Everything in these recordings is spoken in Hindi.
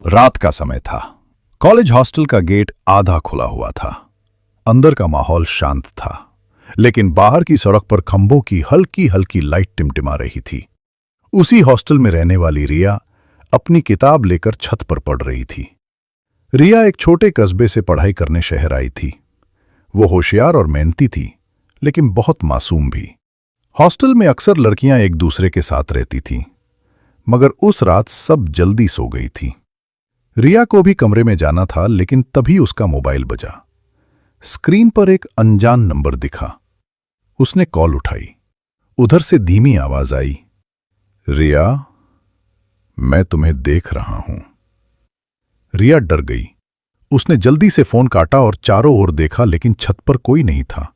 रात का समय था। कॉलेज हॉस्टल का गेट आधा खुला हुआ था। अंदर का माहौल शांत था, लेकिन बाहर की सड़क पर खंभों की हल्की हल्की लाइट टिमटिमा रही थी। उसी हॉस्टल में रहने वाली रिया अपनी किताब लेकर छत पर पढ़ रही थी। रिया एक छोटे कस्बे से पढ़ाई करने शहर आई थी। वो होशियार और मेहनती थी, लेकिन बहुत मासूम भी। हॉस्टल में अक्सर लड़कियां एक दूसरे के साथ रहती थीं, मगर उस रात सब जल्दी सो गई थी। रिया को भी कमरे में जाना था, लेकिन तभी उसका मोबाइल बजा। स्क्रीन पर एक अनजान नंबर दिखा। उसने कॉल उठाई। उधर से धीमी आवाज आई, रिया, मैं तुम्हें देख रहा हूं। रिया डर गई। उसने जल्दी से फोन काटा और चारों ओर देखा, लेकिन छत पर कोई नहीं था।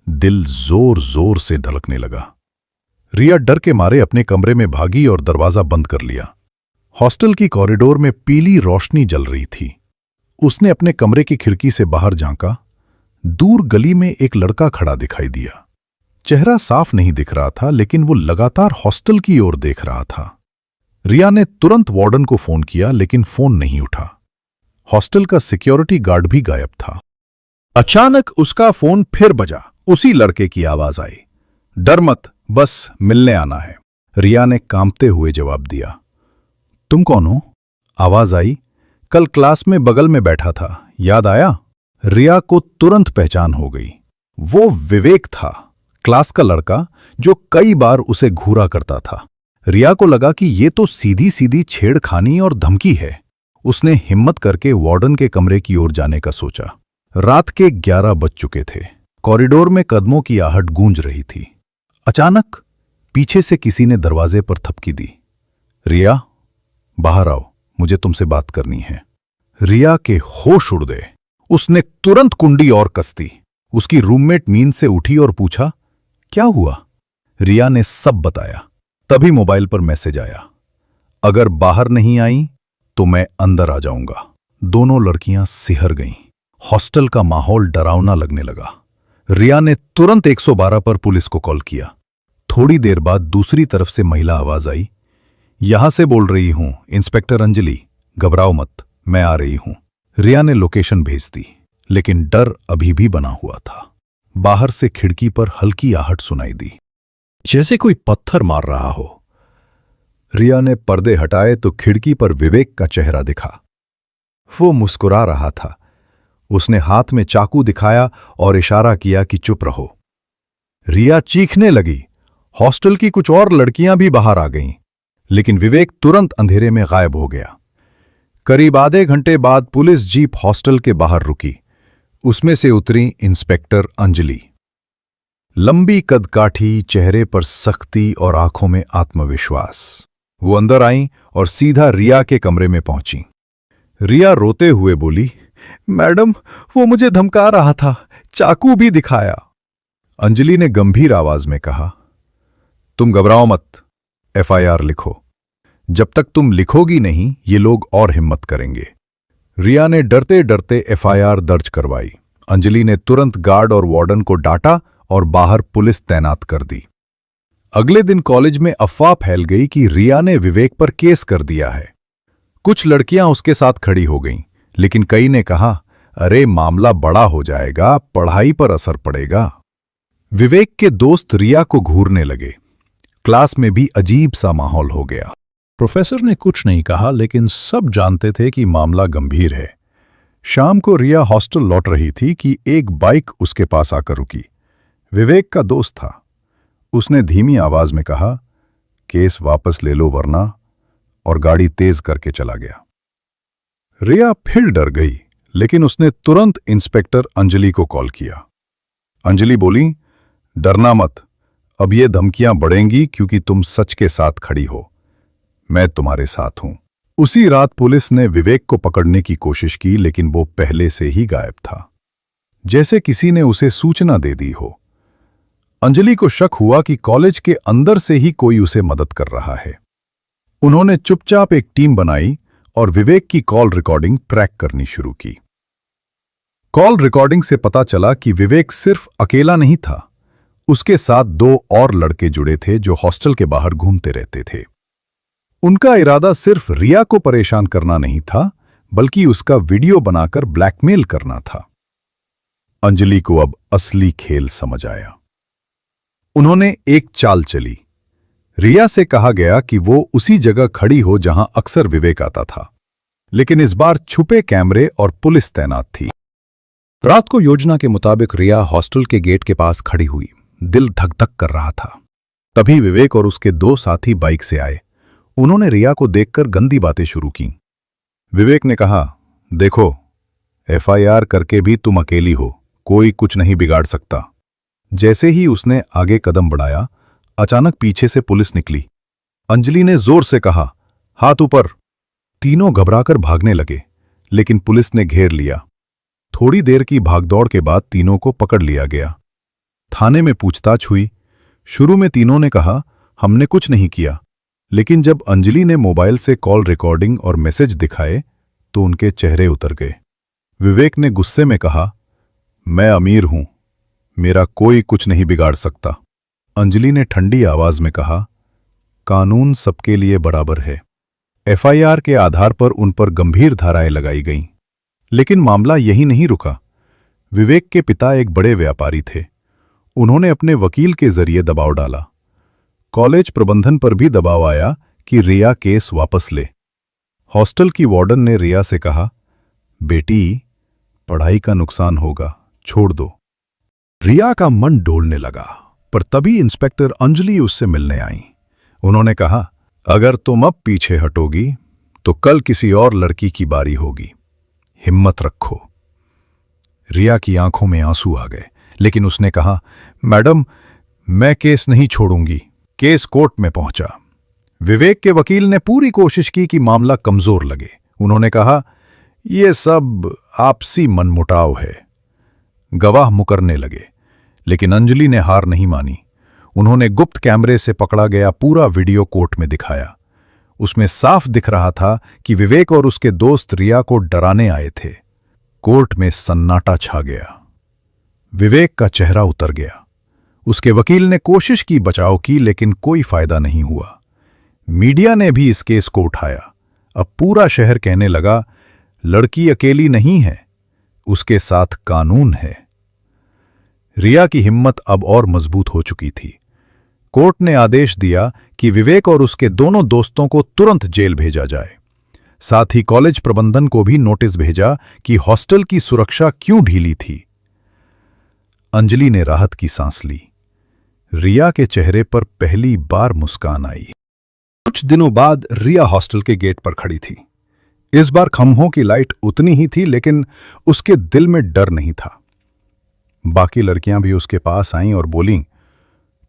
दिल जोर जोर से धड़कने लगा। रिया डर के मारे अपने कमरे में भागी और दरवाजा बंद कर लिया। हॉस्टल की कॉरिडोर में पीली रोशनी जल रही थी। उसने अपने कमरे की खिड़की से बाहर झांका। दूर गली में एक लड़का खड़ा दिखाई दिया। चेहरा साफ नहीं दिख रहा था, लेकिन वो लगातार हॉस्टल की ओर देख रहा था। रिया ने तुरंत वार्डन को फोन किया, लेकिन फोन नहीं उठा। हॉस्टल का सिक्योरिटी गार्ड भी गायब था। अचानक उसका फोन फिर बजा। उसी लड़के की आवाज आई, डर मत, बस मिलने आना है। रिया ने कांपते हुए जवाब दिया, तुम कौन हो? आवाज आई, कल क्लास में बगल में बैठा था, याद आया? रिया को तुरंत पहचान हो गई। वो विवेक था, क्लास का लड़का जो कई बार उसे घूरा करता था। रिया को लगा कि ये तो सीधी सीधी छेड़खानी और धमकी है। उसने हिम्मत करके वार्डन के कमरे की ओर जाने का सोचा। रात के 11 बज चुके थे। कॉरिडोर में कदमों की आहट गूंज रही थी। अचानक पीछे से किसी ने दरवाजे पर थपकी दी। रिया, बाहर आओ, मुझे तुमसे बात करनी है। रिया के होश उड़ गए। उसने तुरंत कुंडी और कस दी। उसकी रूममेट नींद से उठी और पूछा, क्या हुआ? रिया ने सब बताया। तभी मोबाइल पर मैसेज आया, अगर बाहर नहीं आई तो मैं अंदर आ जाऊंगा। दोनों लड़कियां सिहर गईं। हॉस्टल का माहौल डरावना लगने लगा। रिया ने तुरंत 112 पर पुलिस को कॉल किया। थोड़ी देर बाद दूसरी तरफ से महिला आवाज आई, यहां से बोल रही हूं, इंस्पेक्टर अंजलि, घबराओ मत, मैं आ रही हूं। रिया ने लोकेशन भेज दी, लेकिन डर अभी भी बना हुआ था। बाहर से खिड़की पर हल्की आहट सुनाई दी, जैसे कोई पत्थर मार रहा हो। रिया ने पर्दे हटाए तो खिड़की पर विवेक का चेहरा दिखा। वो मुस्कुरा रहा था। उसने हाथ में चाकू दिखाया और इशारा किया कि चुप रहो। रिया चीखने लगी। हॉस्टल की कुछ और लड़कियां भी बाहर आ गईं, लेकिन विवेक तुरंत अंधेरे में गायब हो गया। करीब आधे घंटे बाद पुलिस जीप हॉस्टल के बाहर रुकी। उसमें से उतरी इंस्पेक्टर अंजलि। लंबी कदकाठी, चेहरे पर सख्ती और आंखों में आत्मविश्वास। वो अंदर आईं और सीधा रिया के कमरे में पहुंची। रिया रोते हुए बोली, मैडम, वो मुझे धमका रहा था, चाकू भी दिखाया। अंजलि ने गंभीर आवाज में कहा, तुम घबराओ मत, एफआईआर लिखो। जब तक तुम लिखोगी नहीं, ये लोग और हिम्मत करेंगे। रिया ने डरते डरते एफआईआर दर्ज करवाई। अंजलि ने तुरंत गार्ड और वार्डन को डांटा और बाहर पुलिस तैनात कर दी। अगले दिन कॉलेज में अफवाह फैल गई कि रिया ने विवेक पर केस कर दिया है। कुछ लड़कियां उसके साथ खड़ी हो गईं, लेकिन कई ने कहा, अरे मामला बड़ा हो जाएगा, पढ़ाई पर असर पड़ेगा। विवेक के दोस्त रिया को घूरने लगे। क्लास में भी अजीब सा माहौल हो गया। प्रोफेसर ने कुछ नहीं कहा, लेकिन सब जानते थे कि मामला गंभीर है। शाम को रिया हॉस्टल लौट रही थी कि एक बाइक उसके पास आकर रुकी। विवेक का दोस्त था। उसने धीमी आवाज में कहा, केस वापस ले लो वरना, और गाड़ी तेज करके चला गया। रिया फिर डर गई, लेकिन उसने तुरंत इंस्पेक्टर अंजलि को कॉल किया। अंजलि बोली, डरना मत, अब ये धमकियां बढ़ेंगी क्योंकि तुम सच के साथ खड़ी हो। मैं तुम्हारे साथ हूं। उसी रात पुलिस ने विवेक को पकड़ने की कोशिश की, लेकिन वो पहले से ही गायब था, जैसे किसी ने उसे सूचना दे दी हो। अंजलि को शक हुआ कि कॉलेज के अंदर से ही कोई उसे मदद कर रहा है। उन्होंने चुपचाप एक टीम बनाई और विवेक की कॉल रिकॉर्डिंग ट्रैक करनी शुरू की। कॉल रिकॉर्डिंग से पता चला कि विवेक सिर्फ अकेला नहीं था, उसके साथ 2 और लड़के जुड़े थे जो हॉस्टल के बाहर घूमते रहते थे। उनका इरादा सिर्फ रिया को परेशान करना नहीं था, बल्कि उसका वीडियो बनाकर ब्लैकमेल करना था। अंजलि को अब असली खेल समझ आया। उन्होंने एक चाल चली। रिया से कहा गया कि वो उसी जगह खड़ी हो जहां अक्सर विवेक आता था, लेकिन इस बार छुपे कैमरे और पुलिस तैनात थी। रात को योजना के मुताबिक रिया हॉस्टल के गेट के पास खड़ी हुई। दिल धक धक कर रहा था। तभी विवेक और उसके दो साथी बाइक से आए। उन्होंने रिया को देखकर गंदी बातें शुरू की। विवेक ने कहा, देखो, एफआईआर करके भी तुम अकेली हो, कोई कुछ नहीं बिगाड़ सकता। जैसे ही उसने आगे कदम बढ़ाया, अचानक पीछे से पुलिस निकली। अंजलि ने जोर से कहा, हाथ ऊपर। तीनों घबराकर भागने लगे, लेकिन पुलिस ने घेर लिया। थोड़ी देर की भागदौड़ के बाद तीनों को पकड़ लिया गया। थाने में पूछताछ हुई। शुरू में तीनों ने कहा, हमने कुछ नहीं किया, लेकिन जब अंजलि ने मोबाइल से कॉल रिकॉर्डिंग और मैसेज दिखाए तो उनके चेहरे उतर गए। विवेक ने गुस्से में कहा, मैं अमीर हूं, मेरा कोई कुछ नहीं बिगाड़ सकता। अंजलि ने ठंडी आवाज में कहा, कानून सबके लिए बराबर है। एफआईआर के आधार पर उन पर गंभीर धाराएं लगाई गईं। लेकिन मामला यही नहीं रुका। विवेक के पिता एक बड़े व्यापारी थे। उन्होंने अपने वकील के जरिए दबाव डाला। कॉलेज प्रबंधन पर भी दबाव आया कि रिया केस वापस ले। हॉस्टल की वार्डन ने रिया से कहा, बेटी, पढ़ाई का नुकसान होगा, छोड़ दो। रिया का मन डोलने लगा, पर तभी इंस्पेक्टर अंजलि उससे मिलने आई। उन्होंने कहा, अगर तुम अब पीछे हटोगी तो कल किसी और लड़की की बारी होगी, हिम्मत रखो। रिया की आंखों में आंसू आ गए, लेकिन उसने कहा, मैडम, मैं केस नहीं छोड़ूंगी। केस कोर्ट में पहुंचा। विवेक के वकील ने पूरी कोशिश की कि मामला कमजोर लगे। उन्होंने कहा, यह सब आपसी मनमुटाव है। गवाह मुकरने लगे, लेकिन अंजलि ने हार नहीं मानी। उन्होंने गुप्त कैमरे से पकड़ा गया पूरा वीडियो कोर्ट में दिखाया। उसमें साफ दिख रहा था कि विवेक और उसके दोस्त रिया को डराने आए थे। कोर्ट में सन्नाटा छा गया। विवेक का चेहरा उतर गया। उसके वकील ने कोशिश की बचाव की, लेकिन कोई फायदा नहीं हुआ। मीडिया ने भी इस केस को उठाया। अब पूरा शहर कहने लगा, लड़की अकेली नहीं है, उसके साथ कानून है। रिया की हिम्मत अब और मजबूत हो चुकी थी। कोर्ट ने आदेश दिया कि विवेक और उसके दोनों दोस्तों को तुरंत जेल भेजा जाए। साथ ही कॉलेज प्रबंधन को भी नोटिस भेजा कि हॉस्टल की सुरक्षा क्यों ढीली थी। अंजलि ने राहत की सांस ली। रिया के चेहरे पर पहली बार मुस्कान आई। कुछ दिनों बाद रिया हॉस्टल के गेट पर खड़ी थी। इस बार खंभों की लाइट उतनी ही थी, लेकिन उसके दिल में डर नहीं था। बाकी लड़कियां भी उसके पास आईं और बोलीं,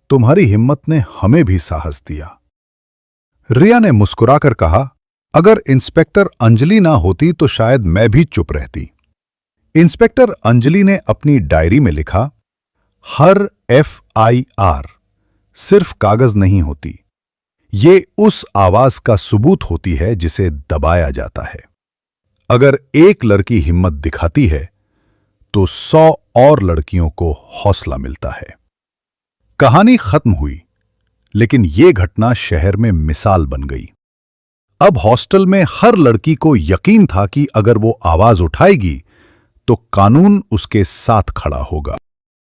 तुम्हारी हिम्मत ने हमें भी साहस दिया। रिया ने मुस्कुराकर कहा, अगर इंस्पेक्टर अंजलि ना होती तो शायद मैं भी चुप रहती। इंस्पेक्टर अंजलि ने अपनी डायरी में लिखा, हर एफआईआर सिर्फ कागज नहीं होती, ये उस आवाज का सबूत होती है जिसे दबाया जाता है। अगर एक लड़की हिम्मत दिखाती है तो 100 और लड़कियों को हौसला मिलता है। कहानी खत्म हुई, लेकिन यह घटना शहर में मिसाल बन गई। अब हॉस्टल में हर लड़की को यकीन था कि अगर वो आवाज उठाएगी तो कानून उसके साथ खड़ा होगा।